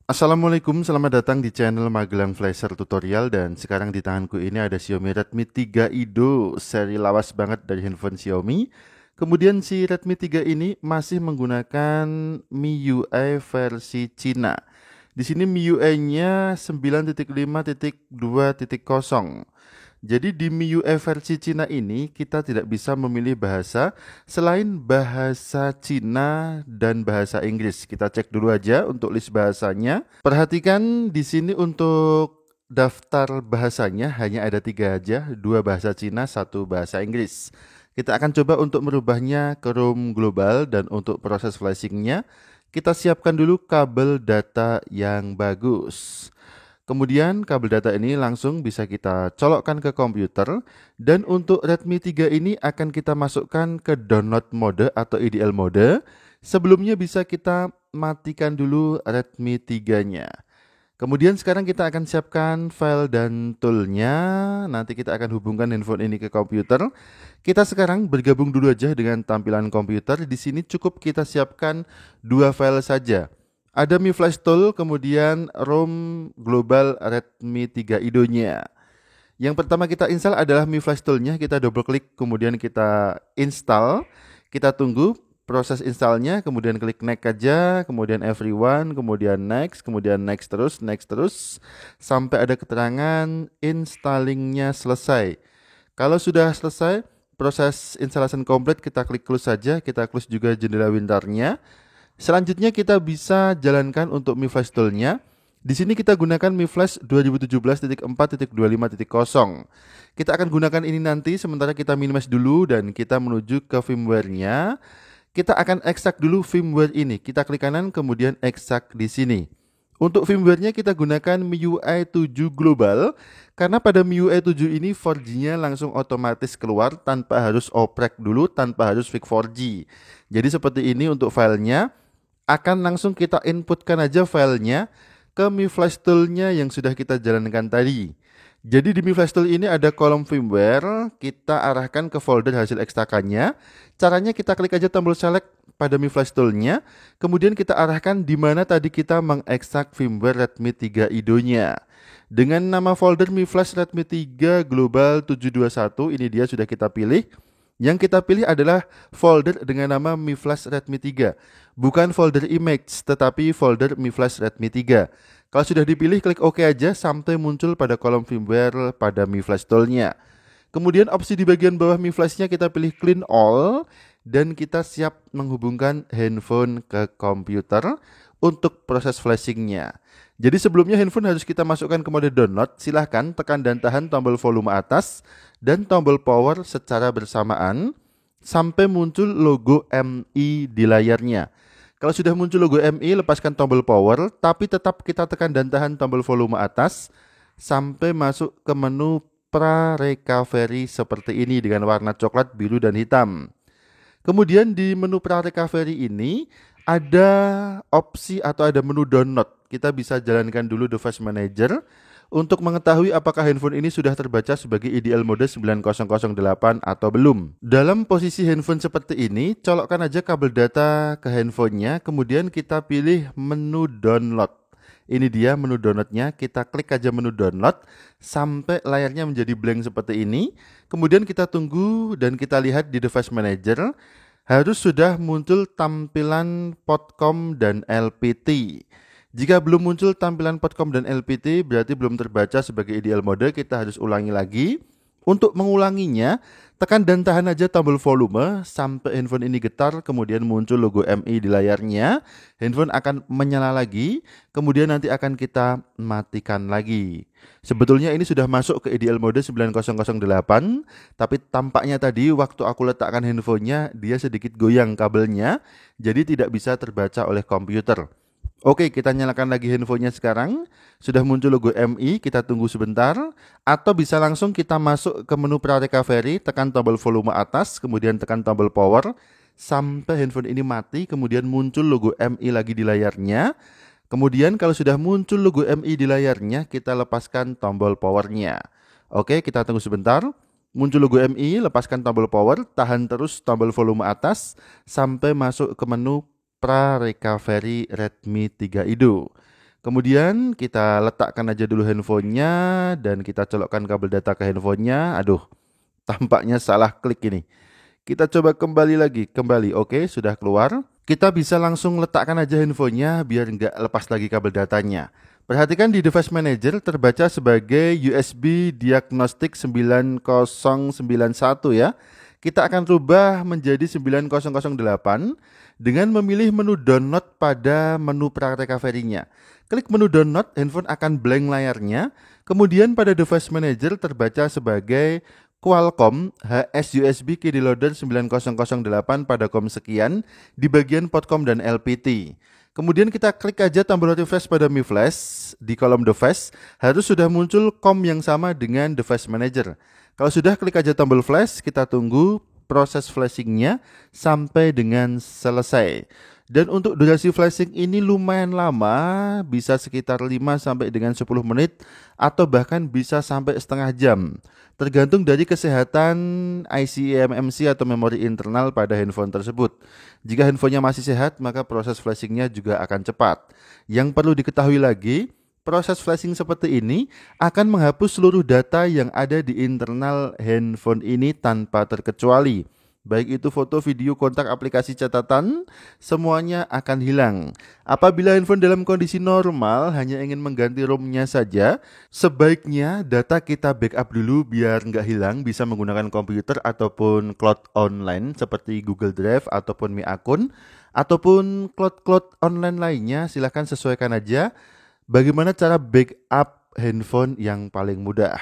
Assalamualaikum, selamat datang di channel Magelang Flasher Tutorial. Dan sekarang di tanganku ini ada Xiaomi Redmi 3 Ido, seri lawas banget dari handphone Xiaomi. Kemudian si Redmi 3 ini masih menggunakan MIUI versi Cina. Di sini MIUI-nya 9.5.2.0. Jadi di MIUI versi Cina ini kita tidak bisa memilih bahasa selain bahasa Cina dan bahasa Inggris. Kita cek dulu aja untuk list bahasanya. Perhatikan di sini untuk daftar bahasanya hanya ada 3 aja, 2 bahasa Cina, 1 bahasa Inggris. Kita akan coba untuk merubahnya ke ROM global, dan untuk proses flashingnya kita siapkan dulu kabel data yang bagus. Kemudian kabel data ini langsung bisa kita colokkan ke komputer, dan untuk Redmi 3 ini akan kita masukkan ke download mode atau IDL mode. Sebelumnya bisa kita matikan dulu Redmi 3-nya. Kemudian sekarang kita akan siapkan file dan toolnya. Nanti kita akan hubungkan handphone ini ke komputer. Kita sekarang bergabung dulu aja dengan tampilan komputer. Di sini cukup kita siapkan 2 file saja. Ada Mi Flash Tool, kemudian ROM Global Redmi 3 Ido-nya. Yang pertama kita install adalah Mi Flash Tool-nya. Kita double klik, kemudian kita install. Kita tunggu proses installnya, kemudian klik next aja, kemudian everyone, kemudian next terus, sampai ada keterangan installingnya selesai. Kalau sudah selesai, proses installation komplit, kita klik close saja, kita close juga jendela winrar-nya. Selanjutnya kita bisa jalankan untuk Mi Flash Tool-nya. Di sini kita gunakan Mi Flash 2017.4.25.0. Kita akan gunakan ini nanti, sementara kita minimize dulu dan kita menuju ke firmware-nya. Kita akan ekstrak dulu firmware ini. Kita klik kanan kemudian ekstrak di sini. Untuk firmware-nya kita gunakan MIUI 7 Global, karena pada MIUI 7 ini 4G-nya langsung otomatis keluar tanpa harus oprek dulu, tanpa harus fix 4G. Jadi seperti ini untuk filenya. Akan langsung kita inputkan aja filenya ke Mi Flash Tool-nya yang sudah kita jalankan tadi. Jadi di Mi Flash Tool ini ada kolom firmware, kita arahkan ke folder hasil ekstrakannya. Caranya kita klik aja tombol select pada Mi Flash Tool-nya, kemudian kita arahkan di mana tadi kita mengekstrak firmware Redmi 3 Ido-nya. Dengan nama folder Mi Flash Redmi 3 Global 721, ini dia sudah kita pilih. Yang kita pilih adalah folder dengan nama Mi Flash Redmi 3. Bukan folder image, tetapi folder Mi Flash Redmi 3. Kalau sudah dipilih, klik OK aja sampai muncul pada kolom firmware pada Mi Flash Tool-nya. Kemudian opsi di bagian bawah Mi Flash-nya kita pilih Clean All, dan kita siap menghubungkan handphone ke komputer untuk proses flashing-nya. Jadi sebelumnya handphone harus kita masukkan ke mode download. Silahkan tekan dan tahan tombol volume atas dan tombol power secara bersamaan sampai muncul logo MI di layarnya. Kalau sudah muncul logo MI, lepaskan tombol power, tapi tetap kita tekan dan tahan tombol volume atas sampai masuk ke menu pra-recovery seperti ini dengan warna coklat, biru, dan hitam. Kemudian di menu pra-recovery ini ada opsi atau ada menu download. Kita bisa jalankan dulu device manager untuk mengetahui apakah handphone ini sudah terbaca sebagai IDL mode 9008 atau belum. Dalam posisi handphone seperti ini, colokkan aja kabel data ke handphonenya, kemudian kita pilih menu download. Ini dia menu downloadnya, kita klik aja menu download sampai layarnya menjadi blank seperti ini. Kemudian kita tunggu dan kita lihat di device manager harus sudah muncul tampilan Podcom dan LPT. Jika belum muncul tampilan Podcom dan LPT, berarti belum terbaca sebagai IDL mode. Kita harus ulangi lagi. Untuk mengulanginya, tekan dan tahan aja tombol volume sampai handphone ini getar, kemudian muncul logo MI di layarnya. Handphone akan menyala lagi, kemudian nanti akan kita matikan lagi. Sebetulnya ini sudah masuk ke IDL mode 9008, tapi tampaknya tadi waktu aku letakkan handphonenya, dia sedikit goyang kabelnya, jadi tidak bisa terbaca oleh komputer. Oke, kita nyalakan lagi handphonenya sekarang. Sudah muncul logo MI, kita tunggu sebentar. Atau bisa langsung kita masuk ke menu pra-recovery, tekan tombol volume atas, kemudian tekan tombol power, sampai handphone ini mati, kemudian muncul logo MI lagi di layarnya. Kemudian kalau sudah muncul logo MI di layarnya, kita lepaskan tombol powernya. Oke, kita tunggu sebentar. Muncul logo MI, lepaskan tombol power, tahan terus tombol volume atas, sampai masuk ke menu pra-recovery Redmi 3 Ido. Kemudian kita letakkan aja dulu handphonenya dan kita colokkan kabel data ke handphonenya. Aduh, tampaknya salah klik ini. Kita coba kembali lagi, kembali. Oke, sudah keluar. Kita bisa langsung letakkan aja handphonenya biar nggak lepas lagi kabel datanya. Perhatikan di device manager terbaca sebagai USB diagnostic 9091 ya. Kita akan rubah menjadi 9008 dengan memilih menu download pada menu praktek recovery-nya. Klik menu download, handphone akan blank layarnya. Kemudian pada device manager terbaca sebagai Qualcomm HS USB Key Loader 9008 pada COM sekian di bagian Podcom dan LPT. Kemudian kita klik aja tombol refresh pada Mi Flash. Di kolom device harus sudah muncul COM yang sama dengan device manager. Kalau sudah, klik aja tombol flash, kita tunggu proses flashingnya sampai dengan selesai. Dan untuk durasi flashing ini lumayan lama, bisa sekitar 5 sampai dengan 10 menit atau bahkan bisa sampai setengah jam. Tergantung dari kesehatan IC eMMC atau memori internal pada handphone tersebut. Jika handphonenya masih sehat, maka proses flashingnya juga akan cepat. Yang perlu diketahui lagi, proses flashing seperti ini akan menghapus seluruh data yang ada di internal handphone ini tanpa terkecuali. Baik itu foto, video, kontak, aplikasi, catatan, semuanya akan hilang. Apabila handphone dalam kondisi normal hanya ingin mengganti ROM-nya saja, sebaiknya data kita backup dulu biar nggak hilang, bisa menggunakan komputer ataupun cloud online seperti Google Drive ataupun Mi Akun, ataupun cloud online lainnya. Silahkan sesuaikan aja bagaimana cara backup handphone yang paling mudah.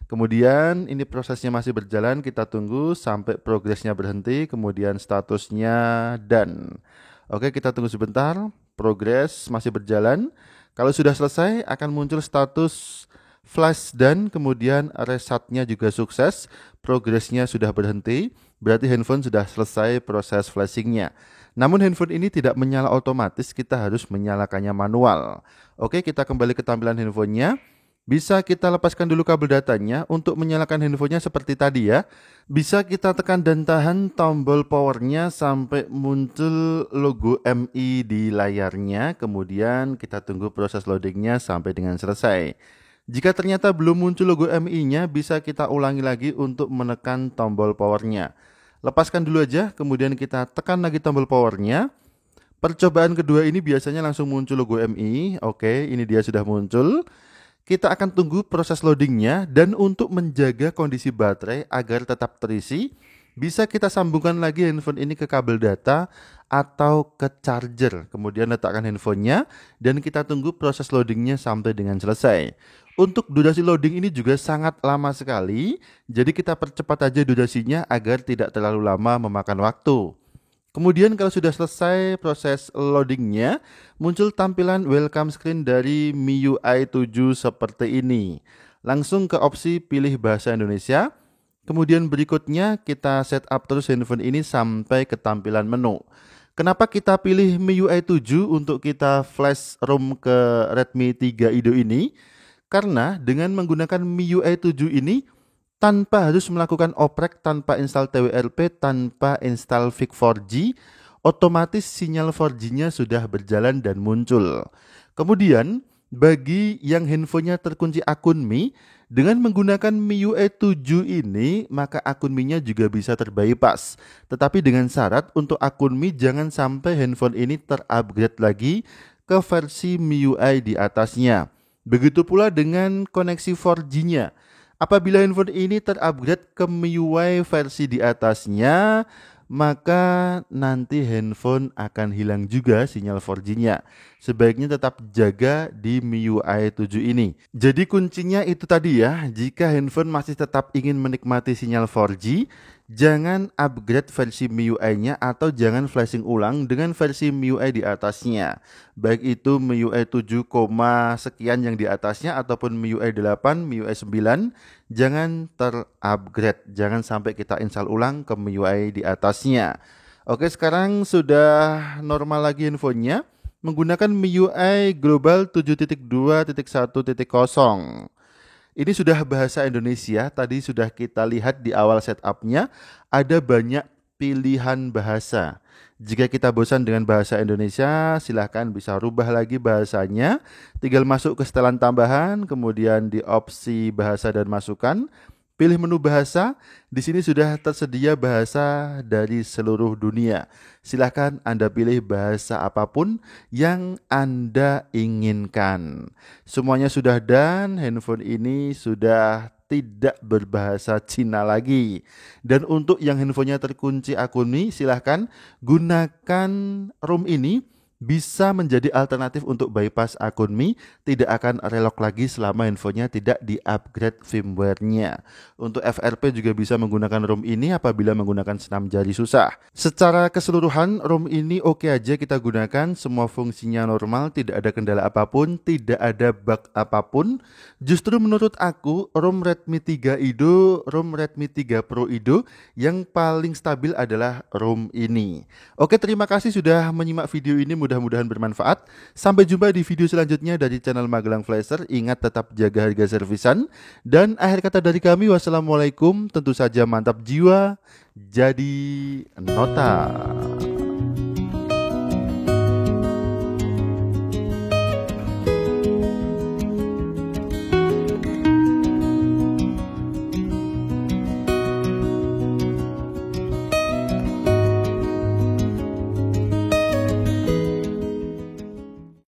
Kemudian ini prosesnya masih berjalan, kita tunggu sampai progresnya berhenti, kemudian statusnya done. Oke, kita tunggu sebentar, progres masih berjalan. Kalau sudah selesai akan muncul status flash done, kemudian resetnya juga sukses, progresnya sudah berhenti, berarti handphone sudah selesai proses flashingnya. Namun handphone ini tidak menyala otomatis, kita harus menyalakannya manual. Oke, kita kembali ke tampilan handphonenya. Bisa kita lepaskan dulu kabel datanya. Untuk menyalakan handphonenya seperti tadi ya, bisa kita tekan dan tahan tombol powernya sampai muncul logo MI di layarnya. Kemudian kita tunggu proses loadingnya sampai dengan selesai. Jika ternyata belum muncul logo MI-nya, bisa kita ulangi lagi untuk menekan tombol powernya. Lepaskan dulu aja, kemudian kita tekan lagi tombol powernya. Percobaan kedua ini biasanya langsung muncul logo MI. Oke, ini dia sudah muncul. Kita akan tunggu proses loadingnya, dan untuk menjaga kondisi baterai agar tetap terisi, bisa kita sambungkan lagi handphone ini ke kabel data atau ke charger. Kemudian letakkan handphonenya dan kita tunggu proses loadingnya sampai dengan selesai. Untuk durasi loading ini juga sangat lama sekali, jadi kita percepat aja durasinya agar tidak terlalu lama memakan waktu. Kemudian kalau sudah selesai proses loadingnya, muncul tampilan welcome screen dari MIUI 7 seperti ini. Langsung ke opsi pilih bahasa Indonesia. Kemudian berikutnya kita setup terus handphone ini sampai ke tampilan menu. Kenapa kita pilih MIUI 7 untuk kita flash ROM ke Redmi 3 Ido ini? Karena dengan menggunakan MIUI 7 ini, tanpa harus melakukan oprek, tanpa install TWRP, tanpa install VIC 4G, otomatis sinyal 4G-nya sudah berjalan dan muncul. Kemudian, bagi yang handphonenya terkunci akun Mi, dengan menggunakan MIUI 7 ini, maka akun Mi-nya juga bisa terbypass. Tetapi dengan syarat untuk akun Mi jangan sampai handphone ini terupgrade lagi ke versi MIUI di atasnya. Begitu pula dengan koneksi 4G-nya. Apabila handphone ini terupgrade ke MIUI versi di atasnya, maka nanti handphone akan hilang juga sinyal 4G-nya. Sebaiknya tetap jaga di MIUI 7 ini. Jadi kuncinya itu tadi ya, jika handphone masih tetap ingin menikmati sinyal 4G, jangan upgrade versi MIUI-nya atau jangan flashing ulang dengan versi MIUI di atasnya. Baik itu MIUI 7, sekian yang di atasnya ataupun MIUI 8, MIUI 9, jangan terupgrade. Jangan sampai kita install ulang ke MIUI di atasnya. Oke, sekarang sudah normal lagi handphonenya menggunakan MIUI Global 7.2.1.0. Ini sudah bahasa Indonesia, tadi sudah kita lihat di awal setupnya, ada banyak pilihan bahasa. Jika kita bosan dengan bahasa Indonesia, silahkan bisa rubah lagi bahasanya. Tinggal masuk ke setelan tambahan, kemudian di opsi bahasa dan masukan. Pilih menu bahasa, di sini sudah tersedia bahasa dari seluruh dunia. Silahkan Anda pilih bahasa apapun yang Anda inginkan. Semuanya sudah done, handphone ini sudah tidak berbahasa Cina lagi. Dan untuk yang handphonenya terkunci akun Mi, silahkan gunakan ROM ini. Bisa menjadi alternatif untuk bypass akun Mi, tidak akan relok lagi selama handphonenya tidak di-upgrade firmware-nya. Untuk FRP juga bisa menggunakan ROM ini apabila menggunakan senam jari susah. Secara keseluruhan, ROM ini oke aja kita gunakan, semua fungsinya normal, tidak ada kendala apapun, tidak ada bug apapun. Justru menurut aku, ROM Redmi 3 Ido, ROM Redmi 3 Pro Ido yang paling stabil adalah ROM ini. Oke, terima kasih sudah menyimak video ini. Mudah-mudahan bermanfaat. Sampai jumpa di video selanjutnya dari channel Magelang Flasher. Ingat tetap jaga harga servisan. Dan akhir kata dari kami, wassalamualaikum. Tentu saja mantap jiwa, jadi nota.